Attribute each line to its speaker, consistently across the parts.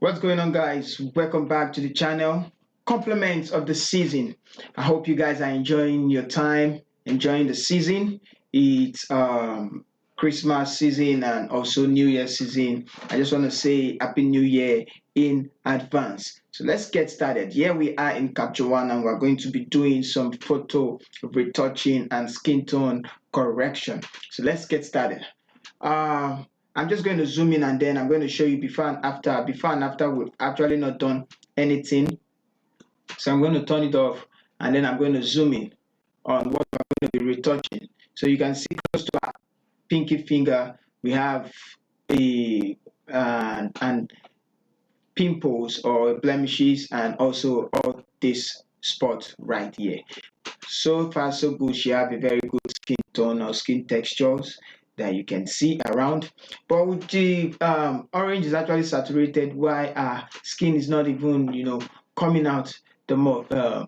Speaker 1: What's going on, guys? Welcome back to the channel. Compliments of the season. I hope you guys are enjoying your time, enjoying the season. It's Christmas season and also New Year season. I just want to say Happy New Year in advance. So let's get started. Here we are in Capture One, and we're going to be doing some photo retouching and skin tone correction. So let's get started. I'm just going to zoom in and then I'm going to show you before and after. Before and after, we've actually not done anything. So I'm going to turn it off and then I'm going to zoom in on what we're going to be retouching. So you can see close to our pinky finger, we have a and pimples or blemishes and also all this spot right here. So far so good. She have a very good skin tone or skin textures that you can see around, but with the orange is actually saturated, while our skin is not even coming out the more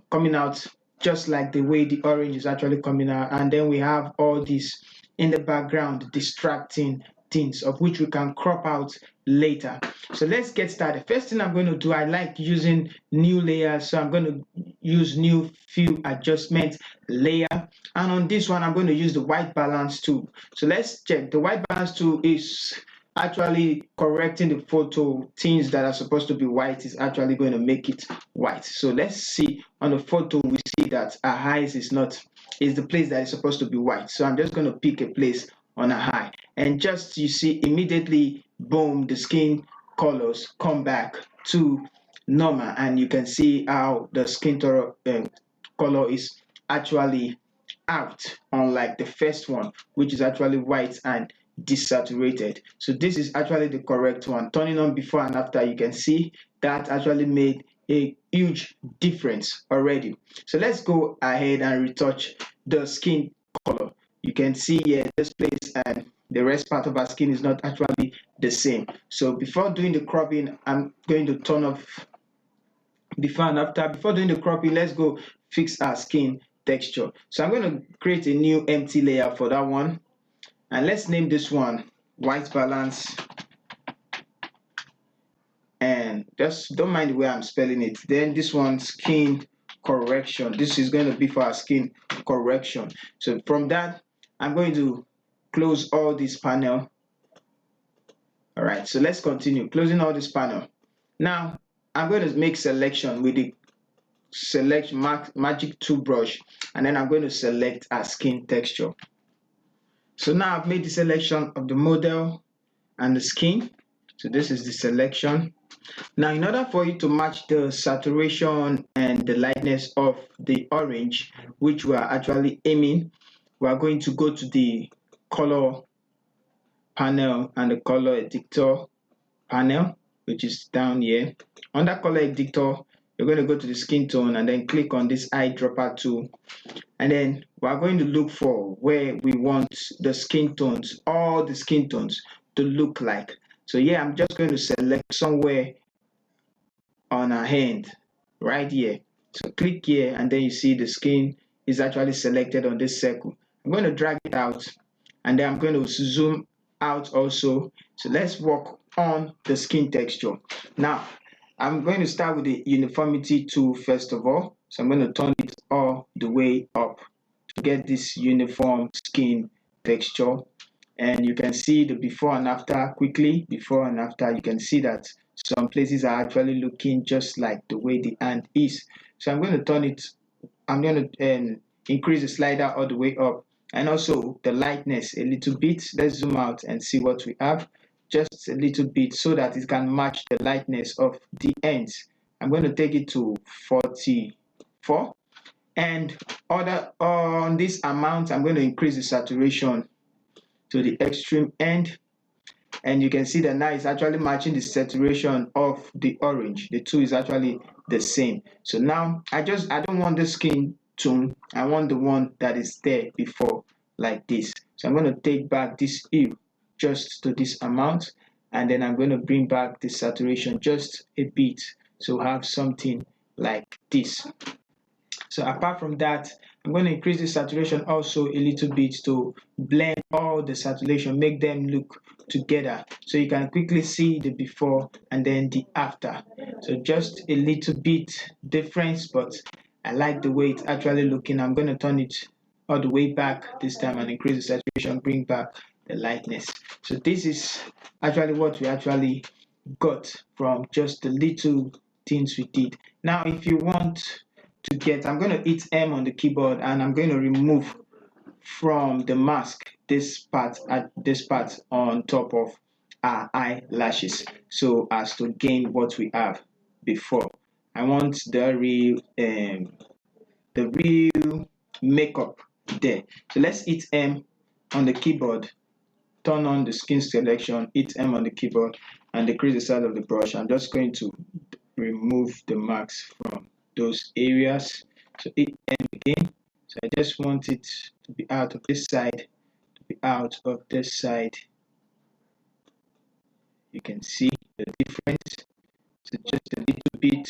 Speaker 1: coming out just like the way the orange is actually coming out. And then we have all this in the background distracting things, of which we can crop out later. So let's get started. First thing I'm going to do, I like using new layers, so I'm going to use new fill adjustment layer, and on this one I'm going to use the white balance tool. So let's check. The white balance tool is actually correcting the photo. Things that are supposed to be white is actually going to make it white. So let's see on the photo, we see that our eyes is the place that is supposed to be white. So I'm just going to pick a place on a high, and just you see immediately, boom, the skin colors come back to normal, and you can see how the skin color is actually out, unlike the first one, which is actually white and desaturated. So this is actually the correct one. Turning on before and after, you can see that actually made a huge difference already. So let's go ahead and retouch the skin color. You can see here this place and the rest part of our skin is not actually the same. So before doing the cropping, I'm going to turn off before and after. Before doing the cropping, let's go fix our skin texture. So I'm going to create a new empty layer for that one, and let's name this one white balance, and just don't mind the way I'm spelling it. Then this one, skin correction. This is going to be for our skin correction. So from that, I'm going to close all this panel. All right, so let's continue closing all this panel. Now I'm going to make selection with the magic toothbrush, and then I'm going to select our skin texture. So now I've made the selection of the model and the skin. So this is the selection. Now, in order for you to match the saturation and the lightness of the orange, which we are actually aiming, we are going to go to the color panel and the color editor panel, which is down here. Under color editor, you're going to go to the skin tone and then click on this eyedropper tool, and then we are going to look for where we want the skin tones, all the skin tones to look like. So yeah, I'm just going to select somewhere on our hand right here. So click here, and then you see the skin is actually selected on this circle. I'm going to drag it out, and then I'm going to zoom out also. So let's work on the skin texture. Now I'm going to start with the uniformity tool first of all. So I'm going to turn it all the way up to get this uniform skin texture. And you can see the before and after quickly. Before and after, you can see that some places are actually looking just like the way the hand is. So I'm going to turn it, I'm going to increase the slider all the way up, and also the lightness a little bit. Let's zoom out and see what we have, just a little bit, so that it can match the lightness of the ends. I'm going to take it to 44, and on this amount I'm going to increase the saturation to the extreme end, and you can see that now it's actually matching the saturation of the orange. The two is actually the same. So now I don't want the skin tone, I want the one that is there before, like this. So I'm going to take back this hue just to this amount, and then I'm going to bring back the saturation just a bit, so have something like this. So apart from that, I'm going to increase the saturation also a little bit to blend all the saturation, make them look together, so you can quickly see the before and then the after. So just a little bit difference, but I like the way it's actually looking. I'm going to turn it all the way back this time and increase the saturation, bring back the lightness. So this is actually what we actually got from just the little things we did. Now if you want to get, I'm going to hit M on the keyboard and I'm going to remove from the mask this part on top of our eyelashes, so as to gain what we have before. I want the real makeup there. So let's hit M on the keyboard, turn on the skin selection, hit M on the keyboard and decrease the size of the brush. I'm just going to remove the marks from those areas. So hit M again. So I just want it to be out of this side, to be out of this side. You can see the difference. So just a little bit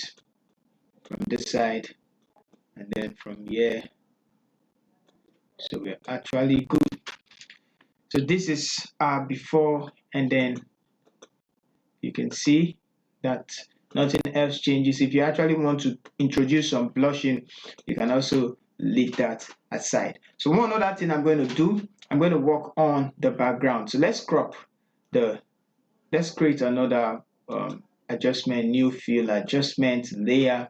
Speaker 1: from this side and then from here. So we're actually good. So this is before, and then you can see that nothing else changes. If you actually want to introduce some blushing, you can also leave that aside. So one other thing I'm going to do, I'm going to work on the background. So let's create another adjustment, new fill adjustment layer,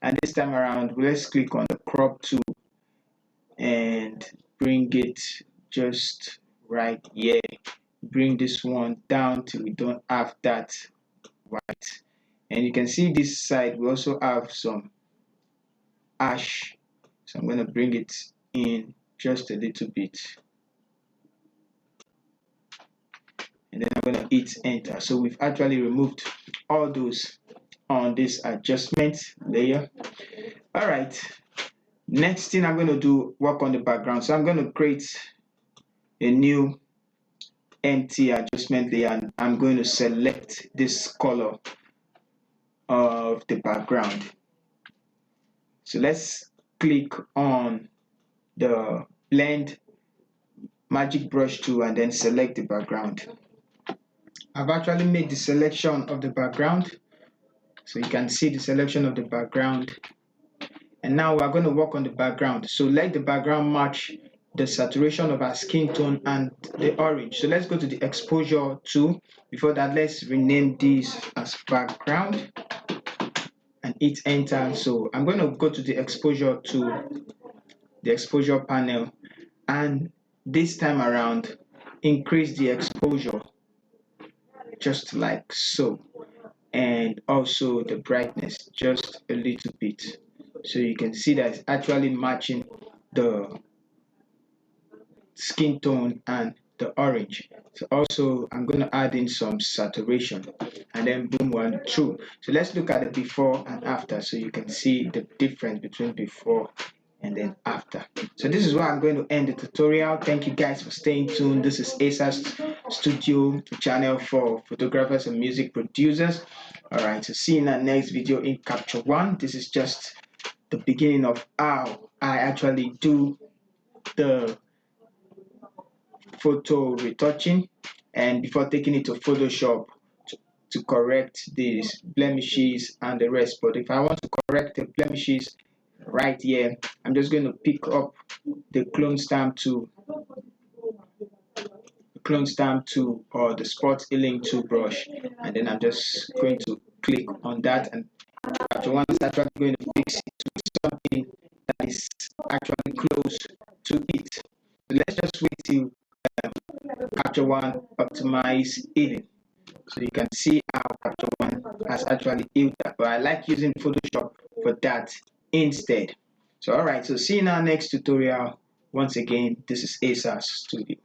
Speaker 1: and this time around let's click on the crop tool and bring it just right here. Bring this one down till we don't have that white. And you can see this side we also have some ash, so I'm going to bring it in just a little bit and then I'm going to hit enter. So we've actually removed all those on this adjustment layer. All right, next thing I'm going to do, work on the background. So I'm going to create a new empty adjustment layer and I'm going to select this color of the background. So let's click on the blend magic brush tool and then select the background. I've actually made the selection of the background, so you can see the selection of the background. And now we're going to work on the background. So let the background match the saturation of our skin tone and the orange. So let's go to the exposure tool. Before that, let's rename this as background and hit enter. So I'm going to go to the exposure tool, the exposure panel, and this time around increase the exposure just like so, and also the brightness just a little bit, so you can see that it's actually matching the skin tone and the orange. So also I'm going to add in some saturation and then boom, one through. So let's look at the before and after so you can see the difference between before and then after. So this is where I'm going to end the tutorial. Thank you guys for staying tuned. This is ASA's Studio, channel for photographers and music producers. All right, so see you in our next video in Capture One. This is just the beginning of how I actually do the photo retouching, and before taking it to Photoshop to correct these blemishes and the rest. But if I want to correct the blemishes right here, I'm just going to pick up the clone stamp tool, or the spot healing tool brush, and then I'm just going to click on that, and Capture One is actually going to fix it to something that is actually close to it. So let's just wait till Capture One optimize healing. So you can see how Capture One has actually healed that. But I like using Photoshop for that instead. So alright, so see you in our next tutorial. Once again, this is ASA's Studio.